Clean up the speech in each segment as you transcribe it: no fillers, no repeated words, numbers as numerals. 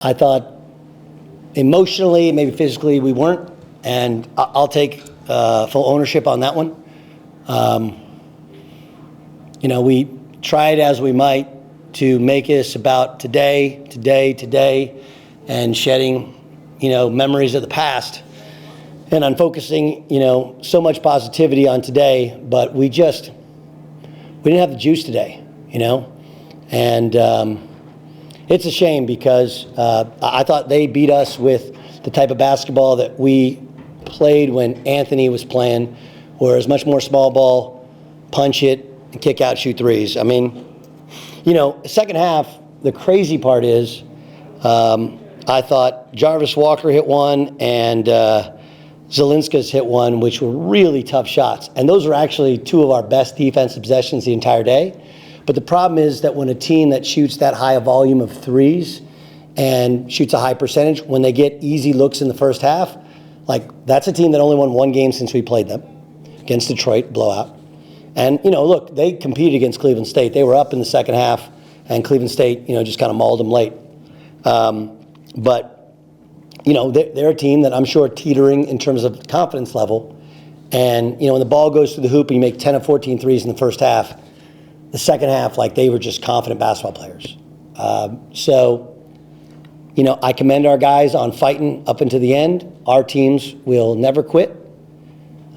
I thought emotionally, maybe physically, we weren't, and I'll take full ownership on that one. We tried as we might to make this about today, and shedding, memories of the past. And I'm focusing, so much positivity on today, but we didn't have the juice today, And it's a shame because I thought they beat us with the type of basketball that we played when Anthony was playing, where it's much more small ball, punch it, and kick out, shoot threes. I mean, second half, the crazy part is I thought Jarvis Walker hit one and Zelinska's hit one, which were really tough shots. And those were actually two of our best defensive possessions the entire day. But the problem is that when a team that shoots that high a volume of threes and shoots a high percentage, when they get easy looks in the first half, that's a team that only won one game since we played them, against Detroit, blowout. And, look, they competed against Cleveland State. They were up in the second half, and Cleveland State, just kind of mauled them late. But they're a team that I'm sure teetering in terms of confidence level. And, when the ball goes through the hoop and you make 10 of 14 threes in the first half, the second half, they were just confident basketball players. I commend our guys on fighting up into the end. Our teams will never quit,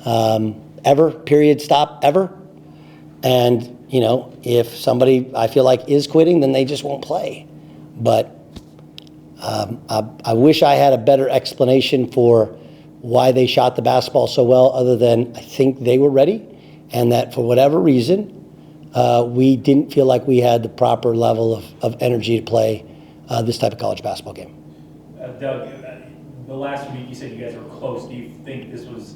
ever, period, stop, ever. And, if somebody I feel like is quitting, then they just won't play. But I wish I had a better explanation for why they shot the basketball so well, other than I think they were ready, and that for whatever reason, we didn't feel like we had the proper level of energy to play this type of college basketball game. Doug, the last week you said you guys were close. Do you think this was,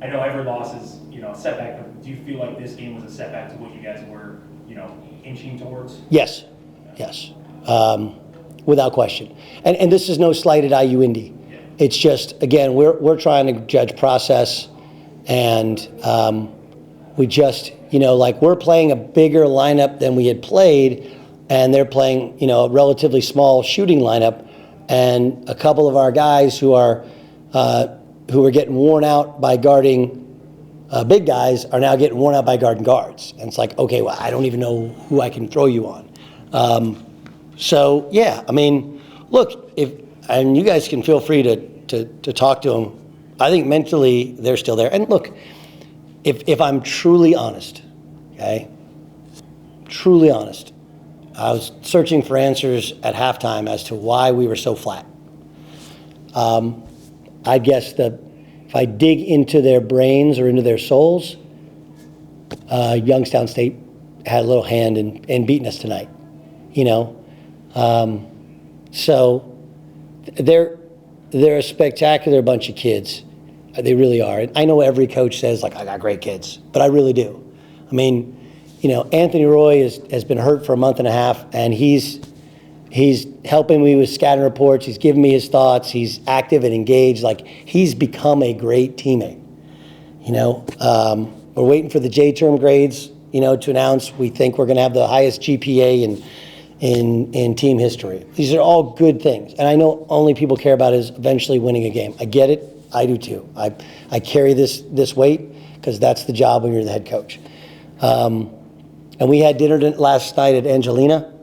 I know every loss is, a setback, but do you feel like this game was a setback to what you guys were, inching towards? Yes. Without question. And this is no slight at IU Indy. Yeah. It's just, again, we're trying to judge process, and we just, we're playing a bigger lineup than we had played, and they're playing, a relatively small shooting lineup, and a couple of our guys who are getting worn out by guarding big guys are now getting worn out by guarding guards. And it's like, okay, well, I don't even know who I can throw you on. Look, and you guys can feel free to talk to them. I think mentally they're still there. And look, if I'm truly honest, okay, truly honest, I was searching for answers at halftime as to why we were so flat. I guess if I dig into their brains or into their souls, Youngstown State had a little hand in beating us tonight, So they're a spectacular bunch of kids. They really are. And I know every coach says, I got great kids, but I really do. I mean, Anthony Roy has been hurt for a month and a half, and he's helping me with scouting reports. He's giving me his thoughts. He's active and engaged. He's become a great teammate. We're waiting for the J-term grades, to announce. We think we're going to have the highest GPA in team history. These are all good things. And I know only people care about is eventually winning a game. I get it. I do too. I carry this weight because that's the job when you're the head coach. And we had dinner last night at Angelina.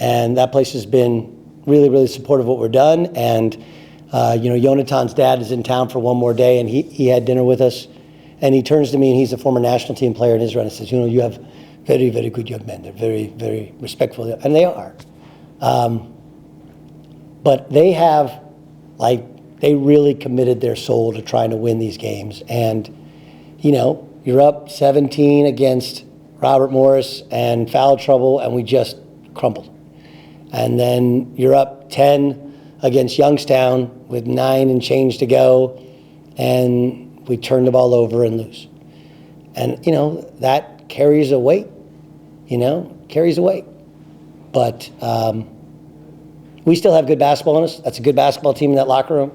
And that place has been really, really supportive of what we're done. And, Yonatan's dad is in town for one more day, and he had dinner with us. And he turns to me, and he's a former national team player in Israel, and says, you have very, very good young men. They're very, very respectful. And they are. But they have, they really committed their soul to trying to win these games. And, you're up 17 against Robert Morris and foul trouble, and we just crumbled. And then you're up 10 against Youngstown with 9 and change to go, and we turn the ball over and lose. And, that carries a weight, But we still have good basketball in us. That's a good basketball team in that locker room.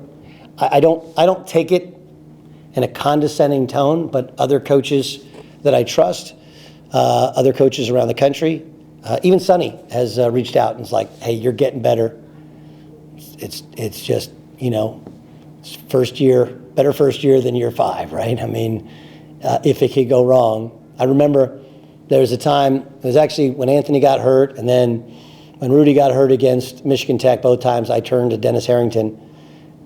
I don't take it in a condescending tone, but other coaches that I trust, other coaches around the country, even Sonny has reached out and is like, hey, you're getting better. It's just, first year, better first year than year 5, right? I mean, if it could go wrong. I remember there was a time, it was actually when Anthony got hurt, and then when Rudy got hurt against Michigan Tech both times, I turned to Dennis Harrington,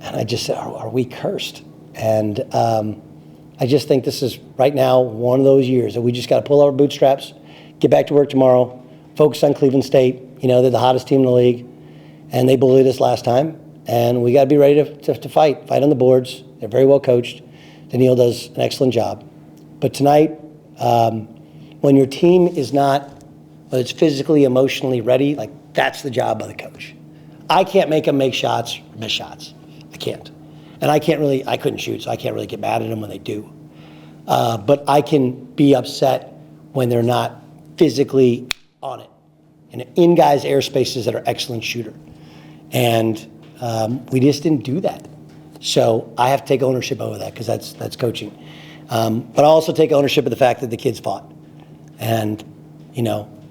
and I just said, are we cursed? And I just think this is, right now, one of those years that we just got to pull our bootstraps, get back to work tomorrow, focus on Cleveland State. They're the hottest team in the league, and they bullied us last time, and we got to be ready to fight on the boards. They're very well coached. Daniil does an excellent job. But tonight, when your team is not, whether it's physically, emotionally ready, like that's the job of the coach. I can't make them make shots, miss shots. I can't. And I couldn't shoot, so I can't really get mad at them when they do. But I can be upset when they're not physically on it. And in guys' airspaces that are excellent shooter. And we just didn't do that. So I have to take ownership over that because that's coaching. But I also take ownership of the fact that the kids fought. And,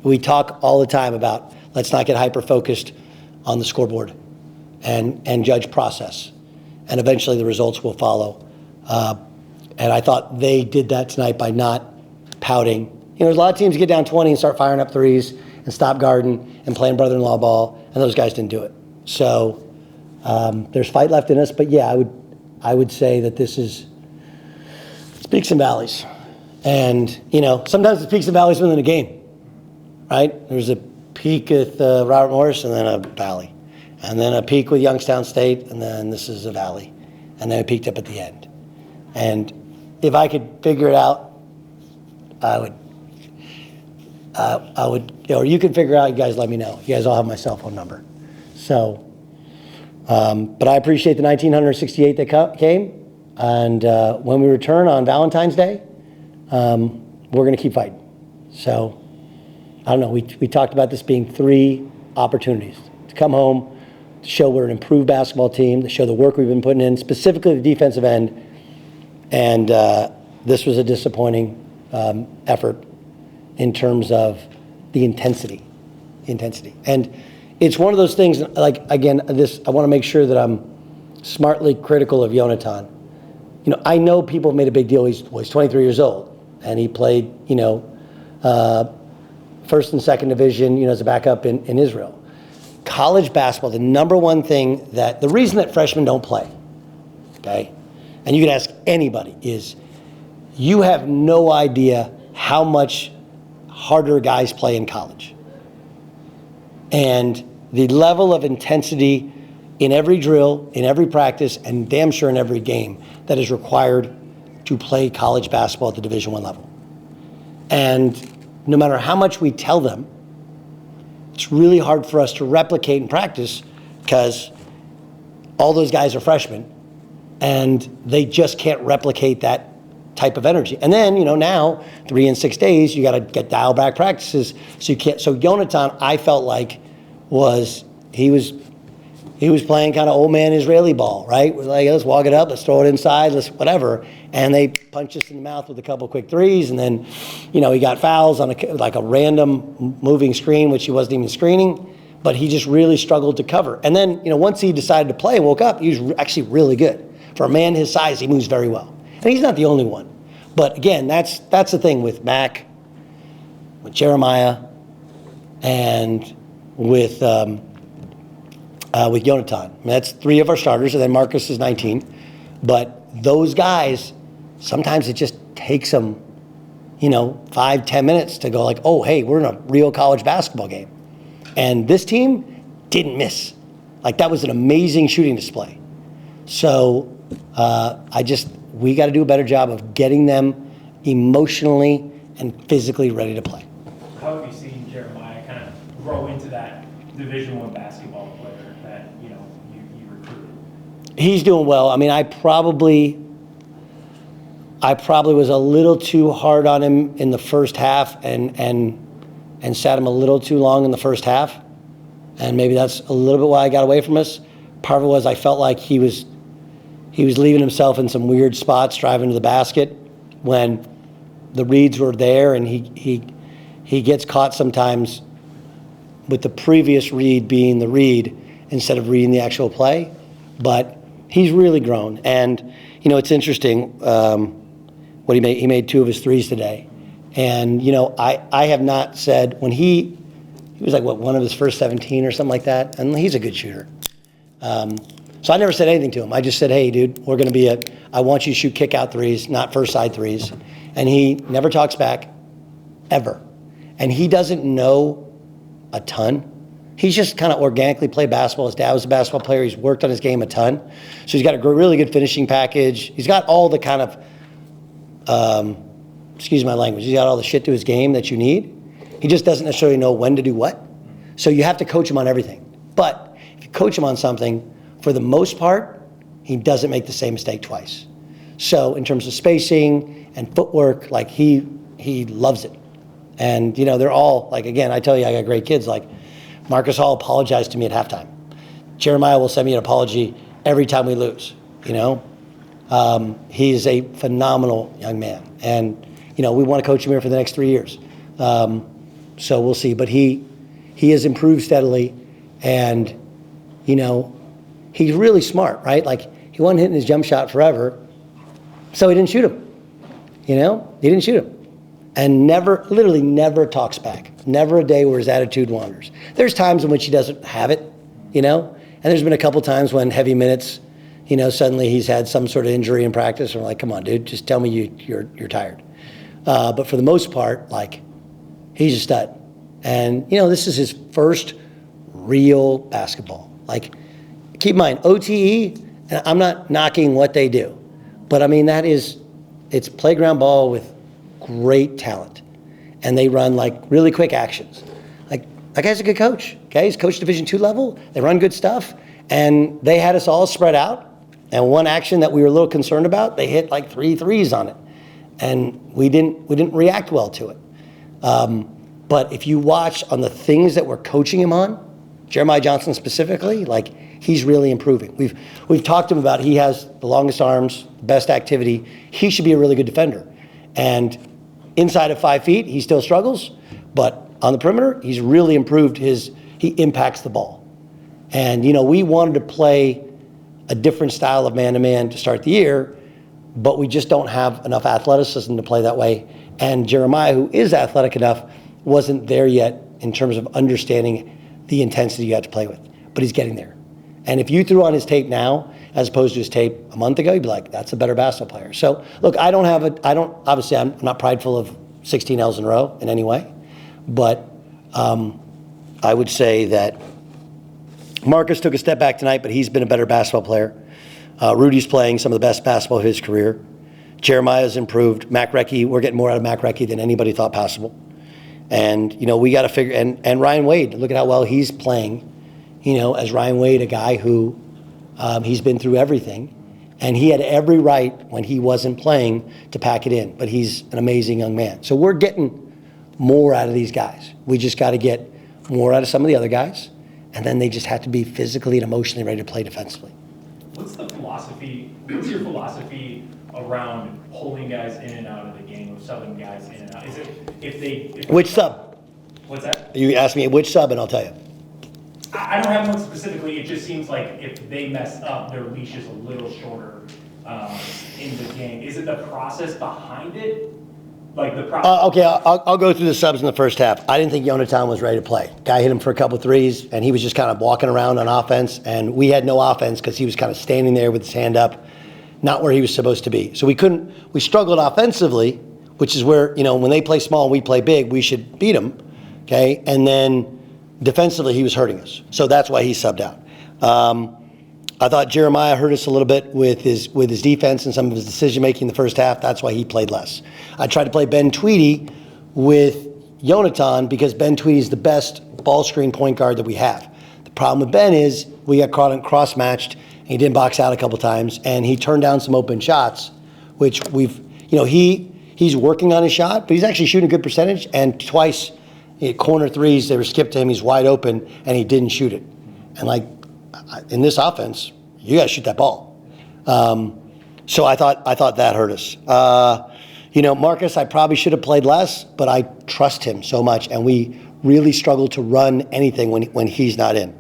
we talk all the time about let's not get hyper-focused on the scoreboard and judge process. And eventually the results will follow. And I thought they did that tonight by not pouting. There's a lot of teams get down 20 and start firing up threes and stop guarding and playing brother-in-law ball, and those guys didn't do it. So there's fight left in us, but yeah, I would say that this is peaks and valleys. And, sometimes it's peaks and valleys within a game, right? There's a peak with Robert Morris and then a valley. And then a peak with Youngstown State, and then this is a valley. And then it peaked up at the end. And if I could figure it out, I would, or you can figure it out, you guys let me know. You guys all have my cell phone number. So, but I appreciate the 1,968 that came. And when we return on Valentine's Day, we're going to keep fighting. So, I don't know, we talked about this being 3 opportunities to come home, to show we're an improved basketball team, to show the work we've been putting in, specifically the defensive end. And this was a disappointing effort in terms of the intensity. And it's one of those things, like, again, I want to make sure that I'm smartly critical of Yonatan. I know people have made a big deal. He's 23 years old, and he played, first and second division, as a backup in Israel. College basketball, the number one thing the reason that freshmen don't play, okay, and you can ask anybody, is you have no idea how much harder guys play in college. And the level of intensity in every drill, in every practice, and damn sure in every game that is required to play college basketball at the Division I level. And no matter how much we tell them, it's really hard for us to replicate in practice because all those guys are freshmen and they just can't replicate that type of energy. And then, now 3 and 6 days, you got to get dial back practices. So you can't. So Yonatan, I felt like he was playing kind of old man Israeli ball, right? We're like, let's walk it up, let's throw it inside, let's whatever. And they punched us in the mouth with a couple quick threes, and then, he got fouls on a random moving screen, which he wasn't even screening, but he just really struggled to cover. And then, once he decided to play and woke up, he was actually really good. For a man his size, he moves very well. And he's not the only one. But again, that's the thing with Mac, with Jeremiah, and with Yonatan. That's 3 of our starters, and then Marcus is 19. But those guys, sometimes it just takes them, 5-10 minutes to go like, oh, hey, we're in a real college basketball game. And this team didn't miss. Like, that was an amazing shooting display. So we got to do a better job of getting them emotionally and physically ready to play. How have you seen Jeremiah kind of grow into that Division I basketball player that, you recruited? He's doing well. I mean, I probably was a little too hard on him in the first half and sat him a little too long in the first half. And maybe that's a little bit why I got away from us. Part of it was I felt like he was leaving himself in some weird spots driving to the basket when the reads were there, and he gets caught sometimes with the previous read being the read instead of reading the actual play. But he's really grown. And, you know, it's interesting what he made. He made 2 of his threes today. And, you know, I have not said, when he was like, what, one of his first 17 or something like that, and he's a good shooter. So I never said anything to him. I just said, hey, dude, we're going to be I want you to shoot kick-out threes, not first side threes. And he never talks back, ever. And he doesn't know a ton. He's just kind of organically played basketball. His dad was a basketball player. He's worked on his game a ton. So he's got a really good finishing package. He's got all the kind of, excuse my language, he's got all the shit to his game that you need. He just doesn't necessarily know when to do what. So you have to coach him on everything. But if you coach him on something, for the most part, he doesn't make the same mistake twice. So in terms of spacing and footwork, like he loves it. And, you know, they're all, like, again, I tell you, I got great kids. Like, Marcus Hall apologized to me at halftime. Jeremiah will send me an apology every time we lose, you know. He is a phenomenal young man. And, you know, we want to coach him here for the next 3 years. So we'll see. But he has improved steadily. And, you know, he's really smart, right? Like, he wasn't hitting his jump shot forever, so he didn't shoot him. You know, he didn't shoot him. And literally never talks back. Never a day where his attitude wanders. There's times in which he doesn't have it, you know, and there's been a couple times when heavy minutes, you know, suddenly he's had some sort of injury in practice, and we're like, come on, dude, just tell me you're tired. But for the most part, like, he's a stud. And, you know, this is his first real basketball. Like, keep in mind, OTE, and I'm not knocking what they do, but I mean, it's playground ball with great talent. And they run like really quick actions. Like, that guy's a good coach. Okay, he's coached Division II level. They run good stuff. And they had us all spread out. And one action that we were a little concerned about, they hit like 3 threes on it. And we didn't react well to it. But if you watch on the things that we're coaching him on, Jeremiah Johnson specifically, like, he's really improving. We've talked to him about he has the longest arms, best activity. He should be a really good defender. And inside of 5 feet, he still struggles. But on the perimeter, he's really improved he impacts the ball. And, you know, we wanted to play a different style of man-to-man to start the year, but we just don't have enough athleticism to play that way. And Jeremiah, who is athletic enough, wasn't there yet in terms of understanding the intensity you have to play with. But he's getting there. And if you threw on his tape now, as opposed to his tape a month ago, you'd be like, that's a better basketball player. So, look, obviously, I'm not prideful of 16 L's in a row in any way. But I would say that Marcus took a step back tonight, but he's been a better basketball player. Rudy's playing some of the best basketball of his career. Jeremiah's improved. Mac Recchi, we're getting more out of Mac Recchi than anybody thought possible. And, you know, we got to figure, and Ryan Wade, look at how well he's playing, you know, as Ryan Wade, a guy who he's been through everything. And he had every right when he wasn't playing to pack it in. But he's an amazing young man. So we're getting more out of these guys. We just got to get more out of some of the other guys. And then they just have to be physically and emotionally ready to play defensively. What's your philosophy around pulling guys in and out of the game, or subbing guys in and out? Is it Which sub? What's that? You ask me which sub, and I'll tell you. I don't have one specifically. It just seems like if they mess up, their leash is a little shorter in the game. Is it the process behind it? Like the process? Okay, I'll go through the subs in the first half. I didn't think Yonatan was ready to play. Guy hit him for a couple threes, and he was just kind of walking around on offense, and we had no offense because he was kind of standing there with his hand up, not where he was supposed to be. So we struggled offensively, which is where, you know, when they play small and we play big, we should beat them, okay? And then defensively, he was hurting us. So that's why he subbed out. I thought Jeremiah hurt us a little bit with his defense and some of his decision-making in the first half. That's why he played less. I tried to play Ben Tweedy with Yonatan because Ben Tweedy is the best ball screen point guard that we have. The problem with Ben is we got caught and cross-matched, and he didn't box out a couple times, and he turned down some open shots, which he's working on his shot, but he's actually shooting a good percentage, and twice corner threes, they were skipped to him, he's wide open, and he didn't shoot it. And like, in this offense, you got to shoot that ball. So I thought that hurt us. Marcus, I probably should have played less, but I trust him so much, and we really struggle to run anything when he's not in.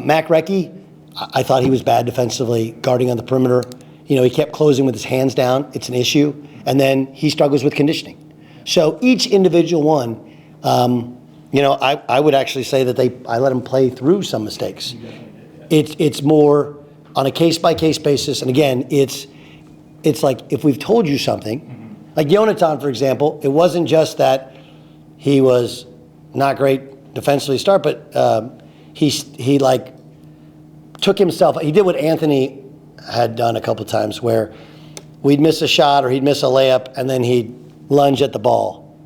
Mac Recchi, I thought he was bad defensively, guarding on the perimeter. He kept closing with his hands down. It's an issue. And then he struggles with conditioning. So each individual one, I would actually say that I let him play through some mistakes. It's more on a case-by-case basis. And again, it's like if we've told you something, like Yonatan, for example, it wasn't just that he was not great defensively to start, but he like took himself. He did what Anthony had done a couple times, where we'd miss a shot or he'd miss a layup, and then he'd lunge at the ball,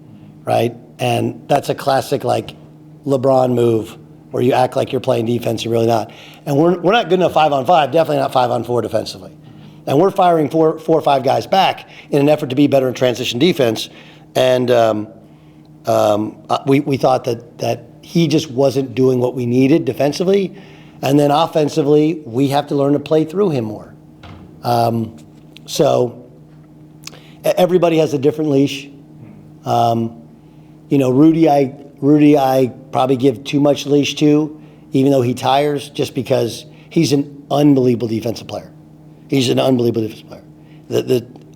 right? And that's a classic like LeBron move, where you act like you're playing defense, you're really not. And we're not good enough 5-on-5, definitely not 5-on-4 defensively. And we're firing four or five guys back in an effort to be better in transition defense. And we thought that he just wasn't doing what we needed defensively. And then offensively, we have to learn to play through him more. So everybody has a different leash. Rudy, I probably give too much leash to, even though he tires, just because he's an unbelievable defensive player. He's an unbelievable defensive player.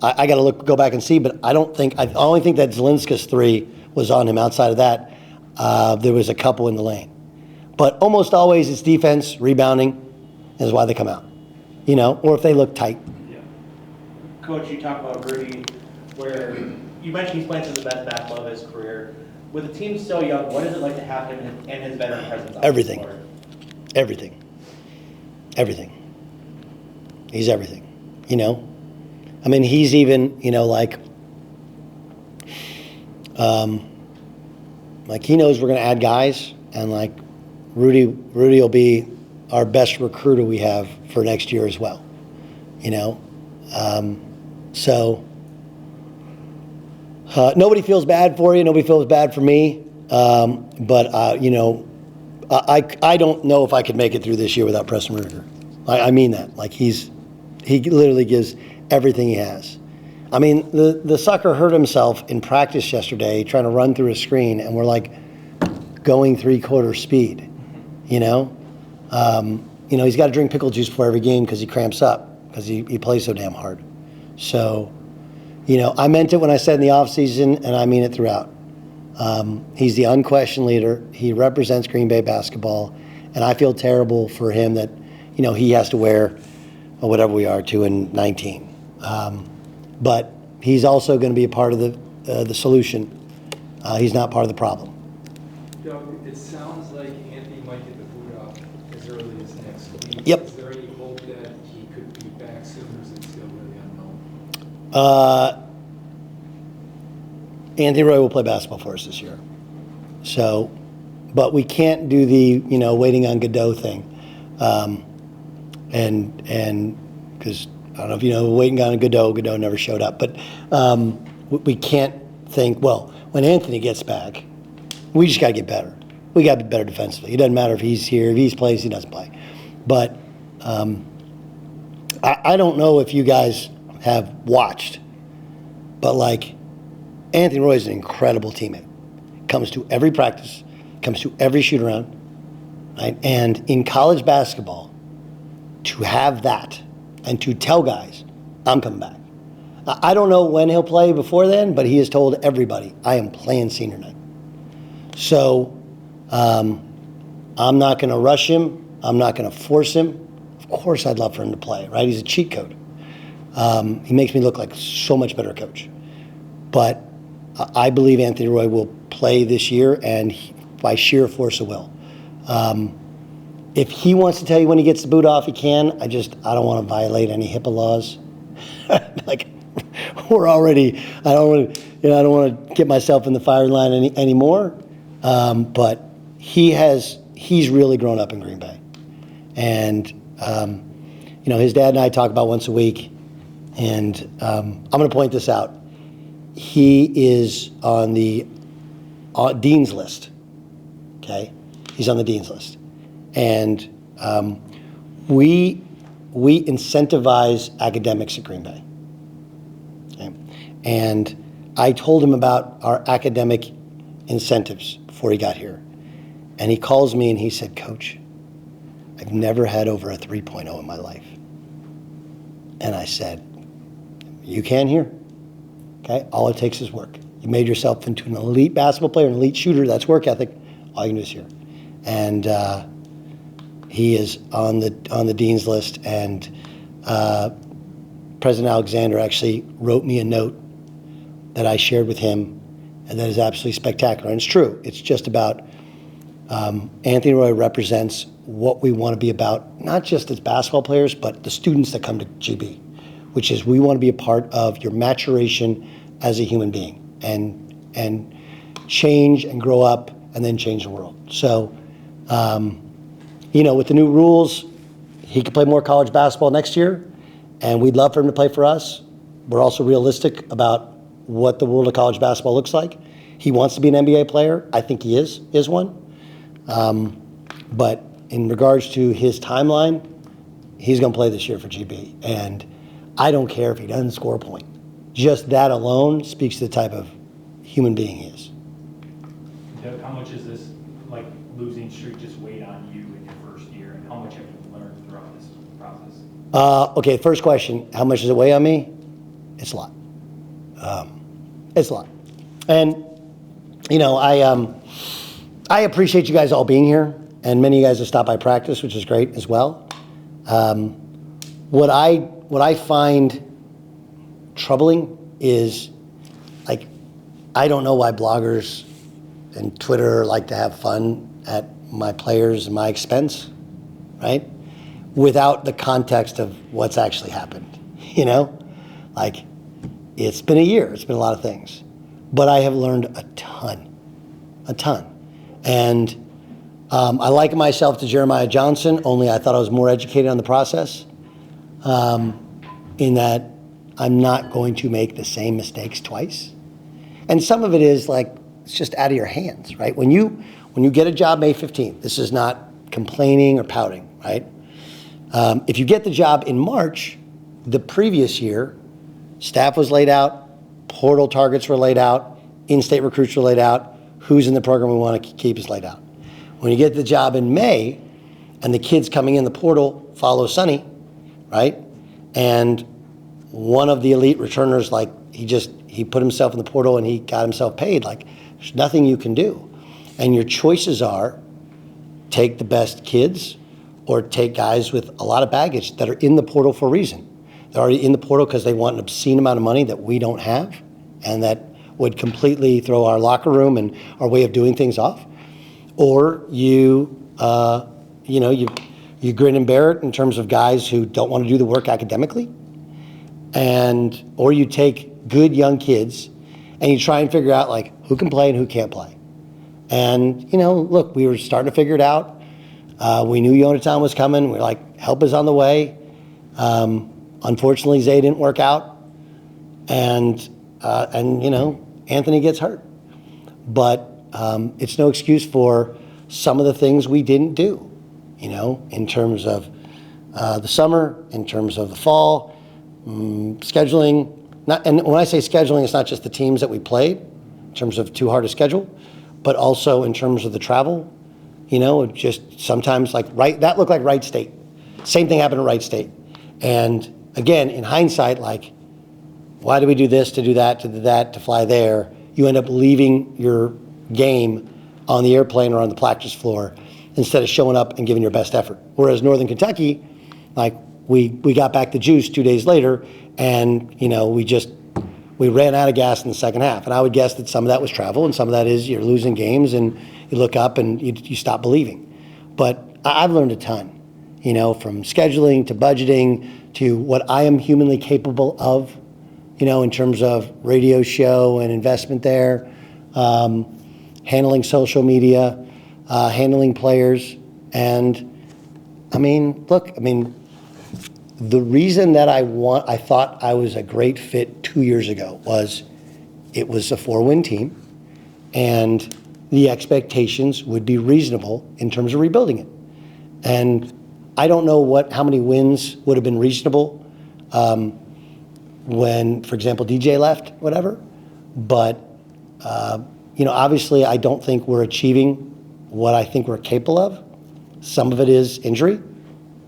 I got to go back and see, but I only think that Zelinska's 3 was on him. Outside of that, there was a couple in the lane. But almost always it's defense, rebounding, is why they come out. Or if they look tight. Yeah. Coach, you talk about Rudy, where you mentioned he's playing some of the best basketball of his career. With a team so young, what is it like to have him and his veteran presence on the floor? Everything. He's everything. I mean, he's even, like he knows we're going to add guys, and like Rudy will be our best recruiter we have for next year as well. So nobody feels bad for you. Nobody feels bad for me. But I don't know if I could make it through this year without Preston Rudiger. I mean that. Like he literally gives everything he has. I mean, the sucker hurt himself in practice yesterday trying to run through a screen, and we're like going 3/4 speed. He's got to drink pickle juice before every game because he cramps up because he plays so damn hard. So, I meant it when I said in the offseason, and I mean it throughout. He's the unquestioned leader. He represents Green Bay basketball, and I feel terrible for him that, he has to wear whatever we are 2-19. But he's also going to be a part of the solution. He's not part of the problem. Doug, it sounds like Anthony might get the boot off as early as next week. Yep. Is there any hope that he could be back sooner, or is it still really unknown? Anthony Roy will play basketball for us this year. So, but we can't do the, waiting on Godot thing. And because I don't know if you know, waiting on Godot never showed up. But we can't think, well, when Anthony gets back, we just got to get better. We got to be better defensively. It doesn't matter if he's here, if he plays, he doesn't play. But I don't know if you guys have watched, but like Anthony Roy is an incredible teammate. Comes to every practice, comes to every shoot around, right? And in college basketball, to have that and to tell guys, I'm coming back. I don't know when he'll play before then, but he has told everybody, I am playing senior night. So I'm not going to rush him. I'm not going to force him. Of course I'd love for him to play, right? He's a cheat code. He makes me look like so much better coach. But I believe Anthony Roy will play this year, and by sheer force of will. If he wants to tell you when he gets the boot off, he can. I don't want to violate any HIPAA laws. Like, we're already, I don't want to get myself in the firing line anymore. But he's really grown up in Green Bay. And, his dad and I talk about once a week. And I'm going to point this out. He is on the Dean's list, okay? He's on the Dean's list. And we incentivize academics at Green Bay. Okay? And I told him about our academic incentives before he got here. And he calls me and he said, Coach, I've never had over a 3.0 in my life. And I said, you can here. Okay? All it takes is work. You made yourself into an elite basketball player, an elite shooter. That's work ethic. All you can do is here. And he is on the dean's list. And President Alexander actually wrote me a note that I shared with him, and that is absolutely spectacular. And it's true. It's just about Anthony Roy represents what we want to be about, not just as basketball players, but the students that come to GB, which is we want to be a part of your maturation as a human being and change and grow up and then change the world. So, with the new rules, he could play more college basketball next year, and we'd love for him to play for us. We're also realistic about what the world of college basketball looks like. He wants to be an NBA player. I think he is one. But in regards to his timeline, he's going to play this year for GB. And I don't care if he doesn't score a point. Just that alone speaks to the type of human being he is. Doug, how much is this losing streak just weighed on you in your first year, and how much have you learned throughout this process? Okay, first question, how much does it weigh on me? It's a lot. It's a lot. And, I appreciate you guys all being here, and many of you guys have stopped by practice, which is great as well. What I find troubling is, I don't know why bloggers and Twitter like to have fun at my players and my expense, right? Without the context of what's actually happened, It's been a year, it's been a lot of things. But I have learned a ton. And I liken myself to Jeremiah Johnson, only I thought I was more educated on the process, in that I'm not going to make the same mistakes twice. And some of it is it's just out of your hands, right? When you get a job May 15th, this is not complaining or pouting, right? If you get the job in March, the previous year, staff was laid out, portal targets were laid out, in-state recruits were laid out, who's in the program we want to keep is laid out. When you get the job in May, and the kids coming in the portal follow Sonny, right? And one of the elite returners, he put himself in the portal and he got himself paid. There's nothing you can do. And your choices are take the best kids or take guys with a lot of baggage that are in the portal for a reason. They're already in the portal because they want an obscene amount of money that we don't have, and that would completely throw our locker room and our way of doing things off. Or you grin and bear it in terms of guys who don't want to do the work academically, or you take good young kids and you try and figure out who can play and who can't play. And look, we were starting to figure it out. We knew Yonatan was coming. We're help is on the way. Unfortunately, Zay didn't work out, and Anthony gets hurt. But it's no excuse for some of the things we didn't do, in terms of the summer, in terms of the fall, scheduling. And when I say scheduling, it's not just the teams that we played, in terms of too hard to schedule, but also in terms of the travel. Just sometimes that looked like Wright State. Same thing happened at Wright State. And again, in hindsight, why do we do this, to do that, to fly there? You end up leaving your game on the airplane or on the practice floor instead of showing up and giving your best effort. Whereas Northern Kentucky, we got back the juice 2 days later, and we ran out of gas in the second half. And I would guess that some of that was travel, and some of that is you're losing games, and you look up and you stop believing. But I've learned a ton, from scheduling to budgeting to what I am humanly capable of, in terms of radio show and investment there, handling social media, handling players. And the reason that I thought I was a great fit 2 years ago was it was a 4-win team, and the expectations would be reasonable in terms of rebuilding it. And I don't know how many wins would have been reasonable when, for example, DJ left, whatever. But obviously I don't think we're achieving what I think we're capable of. Some of it is injury.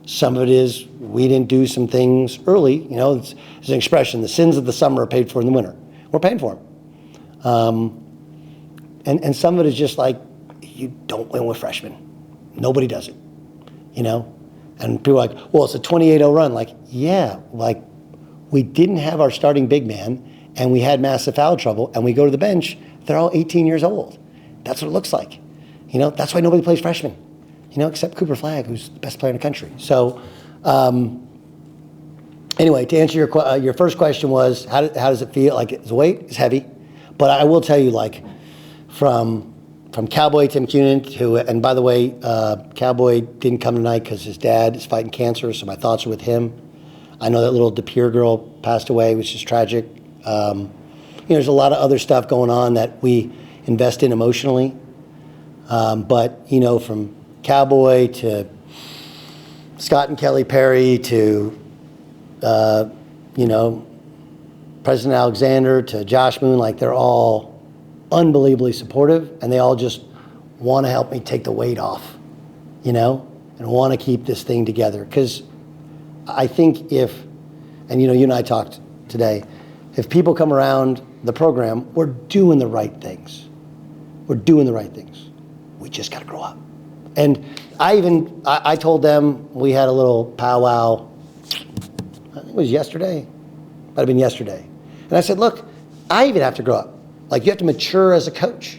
Some of it is we didn't do some things early. It's an expression, the sins of the summer are paid for in the winter. We're paying for them. And some of it is just like, you don't win with freshmen. Nobody does it, And people are like, well, it's a 28-0 run. Like, yeah, like we didn't have our starting big man and we had massive foul trouble and we go to the bench, they're all 18 years old. That's what it looks like. That's why nobody plays freshmen, except Cooper Flagg, who's the best player in the country. So anyway, to answer your first question was, how does it feel? Like the weight is heavy, but I will tell you, like from Cowboy Tim Cunin, who, and by the way, Cowboy didn't come tonight because his dad is fighting cancer, so my thoughts are with him. I know that little DePere girl passed away, which is tragic. There's a lot of other stuff going on that we invest in emotionally. But, from Cowboy to Scott and Kelly Perry to, President Alexander to Josh Moon, like they're all unbelievably supportive and they all just want to help me take the weight off, and want to keep this thing together. Because I think you and I talked today, if people come around the program, we're doing the right things. We're doing the right things. We just got to grow up. And I told them, we had a little powwow, I think it was yesterday, might have been yesterday. And I said, look, I even have to grow up. Like, you have to mature as a coach.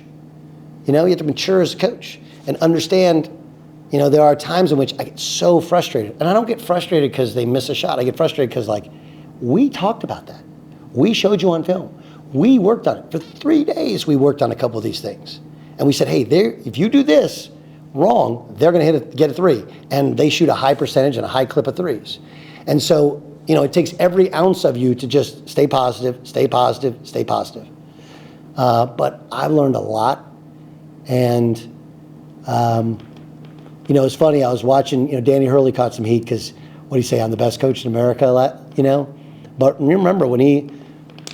You have to mature as a coach and understand, there are times in which I get so frustrated. And I don't get frustrated because they miss a shot. I get frustrated because, like, we talked about that. We showed you on film. We worked on it. For 3 days, we worked on a couple of these things. And we said, hey, if you do this wrong, they're going to get a 3. And they shoot a high percentage and a high clip of 3s. And so, it takes every ounce of you to just stay positive, stay positive, stay positive. But I've learned a lot. And, it's funny, I was watching, Danny Hurley caught some heat because, what do you say, I'm the best coach in America, But remember, when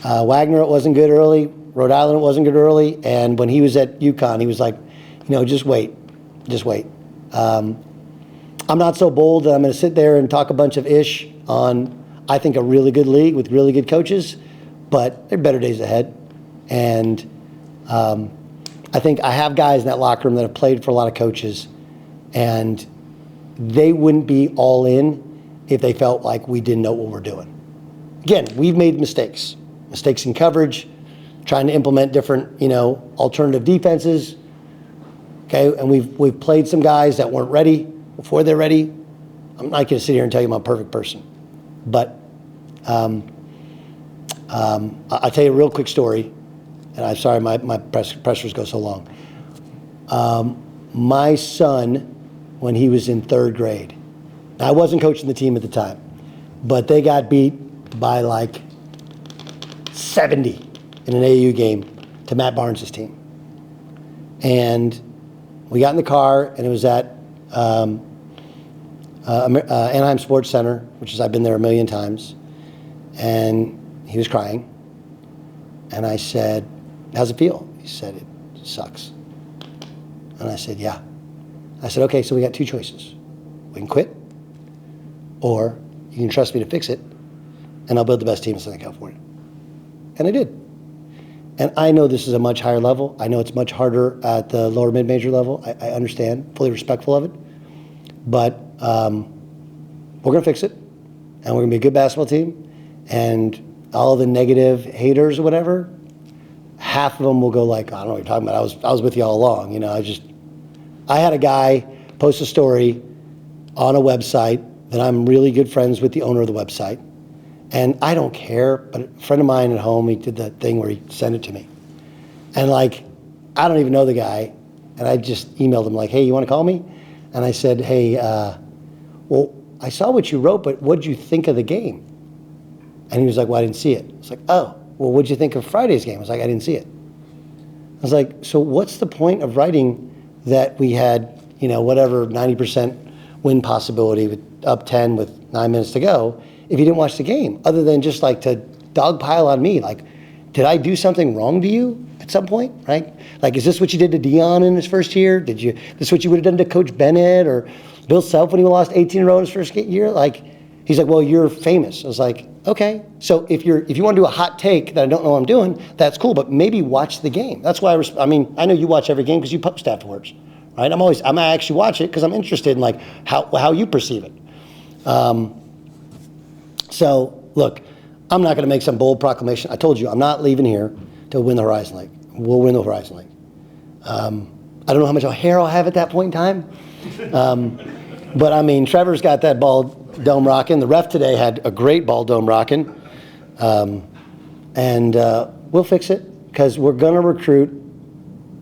Wagner, it wasn't good early. Rhode Island, it wasn't good early. And when he was at UConn, he was like, just wait. I'm not so bold that I'm going to sit there and talk a bunch of ish on, I think, a really good league with really good coaches, but there are better days ahead. And I think I have guys in that locker room that have played for a lot of coaches, and they wouldn't be all in if they felt like we didn't know what we're doing. Again, we've made mistakes in coverage, trying to implement different, alternative defenses. Okay, and we've played some guys that weren't ready before they're ready. I'm not going to sit here and tell you I'm a perfect person, but I'll tell you a real quick story, and I'm sorry my pressures go so long. My son, when he was in 3rd grade, now I wasn't coaching the team at the time, but they got beat by like 70 in an AAU game to Matt Barnes' team. And we got in the car, and it was at Anaheim Sports Center, which is, I've been there a million times. And he was crying. And I said, how's it feel? He said, it sucks. And I said, yeah. I said, okay, so we got 2 choices. We can quit, or you can trust me to fix it, and I'll build the best team in Southern California. And I did. And I know this is a much higher level. I know it's much harder at the lower mid-major level. I understand, fully respectful of it. But we're going to fix it, and we're going to be a good basketball team. And all the negative haters or whatever, half of them will go like, I don't know what you're talking about. I was with you all along. I had a guy post a story on a website that I'm really good friends with the owner of the website. And I don't care, but a friend of mine at home, he did that thing where he sent it to me. And like, I don't even know the guy. And I just emailed him like, hey, you want to call me? And I said, hey, well, I saw what you wrote, but what'd you think of the game? And he was like, well, I didn't see it. It's like, oh, well, what'd you think of Friday's game? I was like, I didn't see it. I was like, so what's the point of writing that we had, whatever, 90% win possibility with up 10 with 9 minutes to go if you didn't watch the game, other than just like to dogpile on me? Like, did I do something wrong to you? at some point, right? Like, is this what you did to Dion in his first year? This is what you would have done to Coach Bennett or Bill Self when he lost 18 in a row in his first year? Like, he's like, well, you're famous. I was like, okay. So if you want to do a hot take that I don't know what I'm doing, that's cool, but maybe watch the game. That's why I know you watch every game because you post afterwards, right? I actually watch it because I'm interested in like how you perceive it. So look, I'm not going to make some bold proclamation. I told you, I'm not leaving here to win the Horizon League. We'll win the Horizon League. I don't know how much hair I'll have at that point in time. But I mean, Trevor's got that ball dome rocking. The ref today had a great ball dome rocking. And we'll fix it because we're going to recruit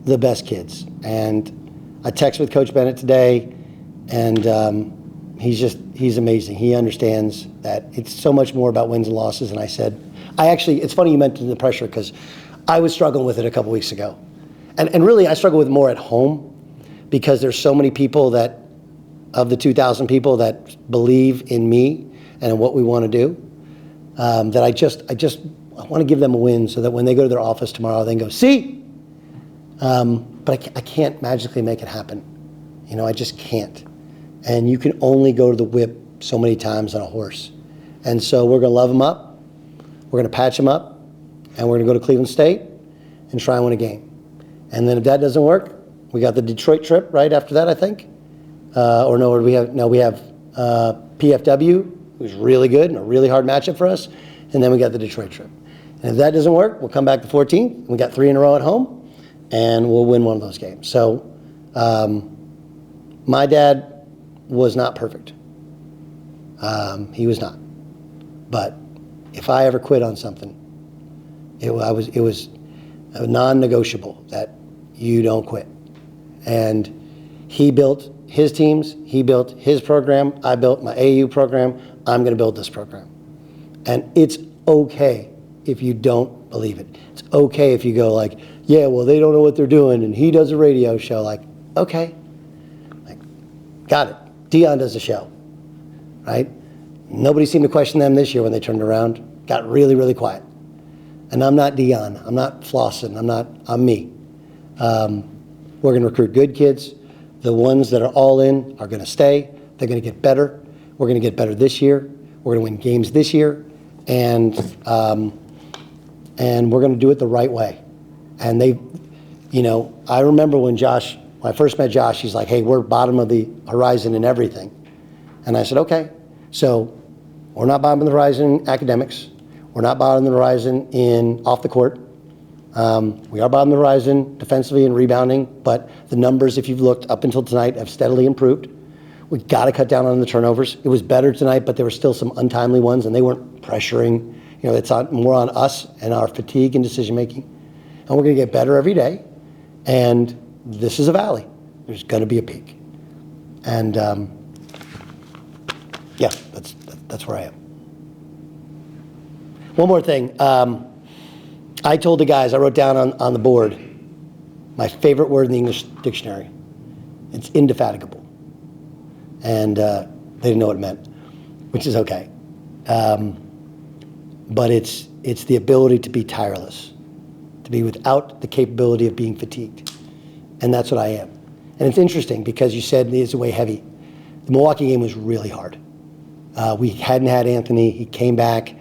the best kids. And I texted with Coach Bennett today, and he's amazing. He understands that it's so much more about wins and losses. And I said, it's funny you mentioned the pressure because I was struggling with it a couple weeks ago. And really, I struggle with it more at home because there's so many people of the 2,000 people that believe in me and in what we want to do, that I want to give them a win so that when they go to their office tomorrow, they can go, see? But I can't magically make it happen. I just can't. And you can only go to the whip so many times on a horse. And so we're going to love them up, we're going to patch them up, and we're going to go to Cleveland State and try and win a game. And then if that doesn't work, we got the Detroit trip right after that, I think. We have PFW, who's really good and a really hard matchup for us, and then we got the Detroit trip. And if that doesn't work, we'll come back the 14th. We got 3 in a row at home, and we'll win one of those games. So my dad was not perfect. He was not. But if I ever quit on something, it was a non-negotiable that you don't quit. And he built his teams, he built his program, I built my AU program, I'm going to build this program. And it's okay if you don't believe it. It's okay if you go like, yeah, well, they don't know what they're doing, and he does a radio show. Like, okay. Like, got it. Dion does a show, right? Nobody seemed to question them this year when they turned around. Got really, really quiet. And I'm not Dion. I'm not flossing. I'm me. We're going to recruit good kids. The ones that are all in are going to stay. They're going to get better. We're going to get better this year. We're going to win games this year. And we're going to do it the right way. And I remember when I first met Josh, he's like, hey, we're bottom of the horizon in everything. And I said, okay. So we're not bottom of the horizon in academics. We're not bottom of the horizon in off the court. We are bottom of the horizon defensively and rebounding, but the numbers, if you've looked up until tonight, have steadily improved. We got to cut down on the turnovers. It was better tonight, but there were still some untimely ones, and they weren't pressuring. It's more on us and our fatigue and decision making. And we're going to get better every day. And this is a valley. There's going to be a peak. And that's where I am. One more thing. I told the guys, I wrote down on the board, my favorite word in the English dictionary. It's indefatigable. And they didn't know what it meant, which is okay. But it's the ability to be tireless, to be without the capability of being fatigued. And that's what I am. And it's interesting because you said it's way heavy. The Milwaukee game was really hard. We hadn't had Anthony. He came back.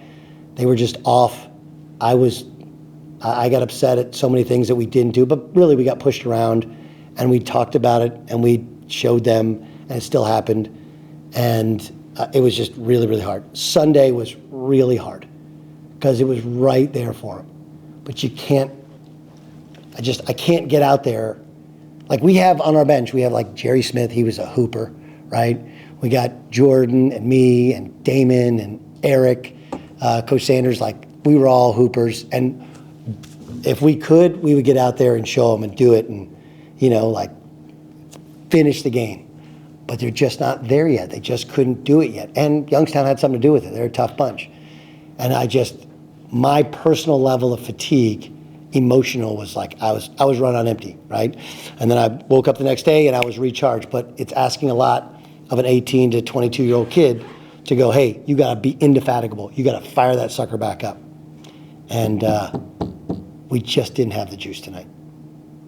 They were just off. I got upset at so many things that we didn't do, but really we got pushed around, and we talked about it, and we showed them, and it still happened. And it was just really, really hard. Sunday was really hard because it was right there for them. But you can't, I can't get out there. Like we have on our bench, we have like Jerry Smith, he was a hooper, right? We got Jordan and me and Damon and Eric, Coach Sanders, like we were all hoopers. And if we could, we would get out there and show them and do it and, like finish the game. But they're just not there yet. They just couldn't do it yet. And Youngstown had something to do with it. They're a tough bunch. And my personal level of fatigue, emotional, was like I was run on empty, right? And then I woke up the next day and I was recharged. But it's asking a lot of an 18 to 22-year-old kid to go, hey, you got to be indefatigable. You got to fire that sucker back up. And We just didn't have the juice tonight.